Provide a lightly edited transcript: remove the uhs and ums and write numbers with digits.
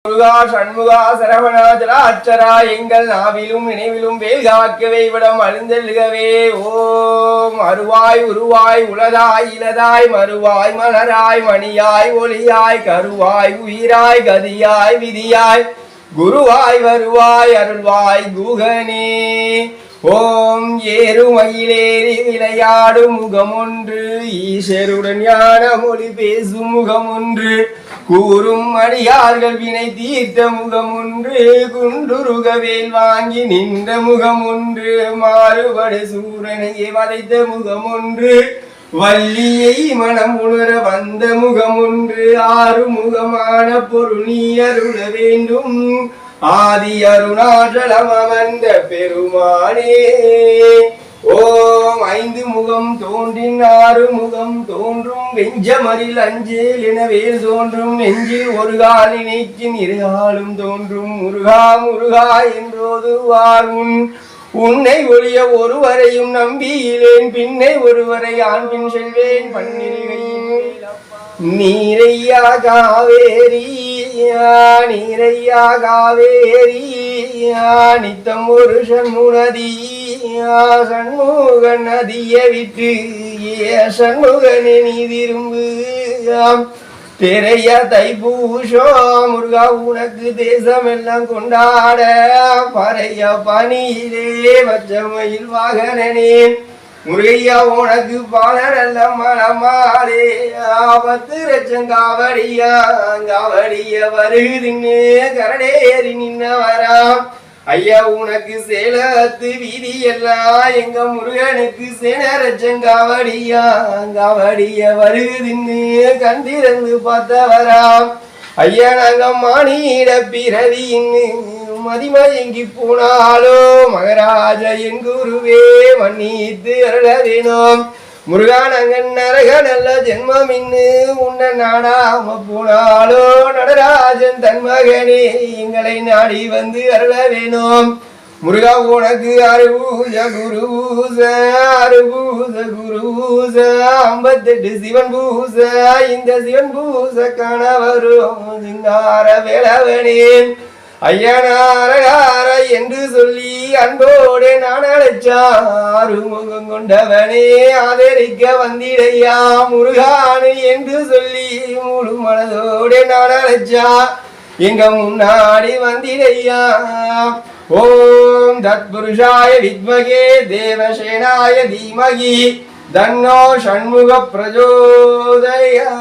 முருகா சண்முகா சரவணாச்சரா அச்சரா எங்கள் நாவிலும் நினைவிலும் வேல் காக்கவே இவ்விடம் அழுந்தெழுகவே. ஓம் அருவாய் உருவாய் உளதாய் இலதாய் மறுவாய் மலராய் மணியாய் ஒளியாய் கருவாய் உயிராய் கதியாய் விதியாய் குருவாய் வருவாய் அருள்வாய் குகனே. ஓம் ஏறுமயிலேறி விளையாடும் முகம் ஒன்று, ஈஸ்வருடன் ஞான மொழி பேசும் முகம் ஒன்று, கூறும் அடியார்கள் வினை தீர்த்த முகம் ஒன்று, குண்டுருகவேல் வாங்கி நின்ற முகம் ஒன்று, மாறுபடு சூரனையே வதைத்த முகம் ஒன்று, வள்ளியை மனம் உணர வந்த முகம் ஒன்று, ஆறு முகமான பொருள் நீ அருள வேண்டும், ஆதி அருணாச்சலம் அமர்ந்த பெருமானே. ஓம் ஐந்து முகம் தோன்றின் ஆறு முகம் தோன்றும், வெஞ்சமரில் அஞ்சேல் என வேல் தோன்றும், நெஞ்சில் ஒரு கால் நினைக்கின் இருகாலும் தோன்றும், முருகா முருகா என்றோது வார்முன், உன்னை ஒழிய ஒருவரையும் நம்பியிலேன், பின்னை ஒருவரை ஆண் பின் செல்வேன் பன்னிருகையின் நீரையா காவேரியா நீரையா காவேரியா நித்தம் ஒரு சண்முகதியா சண்முக நதிய விட்டு சண்முகனே நீ திரும்பு. திரைய தைப்பூஷம் முருகா உனக்கு தேசம் எல்லாம் கொண்டாட, பறைய பணியிலே வச்சமையில் வாகனனே முருகையா உனக்கு பாலரல்ல மனமாலே, ஆபத்து ரச்சம் காவடியா காவடிய வருகுதுன்னு கரடேறி நின்னவராம் ஐயா உனக்கு சேலத்து வீதி எல்லாம் எங்க முருகனுக்கு சேனரச்சம் காவடியா காவடிய வருகுதுன்னு கண்டிருந்து பார்த்தவராம் ஐயா நாங்க மானிட பிறவின்னு மதிமயங்கி போனாலோ மகராஜ என் குருவே மன்னித்து அருள வேணும். முருகா நாங்கள் நரக நல்ல ஜென்மம் இன்னு உன்ன நாடாம போனாலோ நடராஜன் தன் மகனே எங்களை நாடி வந்து அருள வேணும். முருகா உனக்கு அருபூஜ குருபூச அருபூச குருபூச 58 சிவன் பூச, இந்த சிவன் பூச கணவரும் சிங்கார வேளவனே ஐயனாரகார என்று சொல்லி அன்போடு நான் அழைச்சாரு முகம் கொண்டவனே ஆதரிக்க வந்திடையா முருகானு என்று சொல்லி முழு மனதோடு நான் அழைச்சா எங்க முன்னாடி வந்திடையா. ஓம் தத்புருஷாய வித்மகே தேவசேனாய தீமகி தன்னோ ஷண்முக பிரஜோதயா.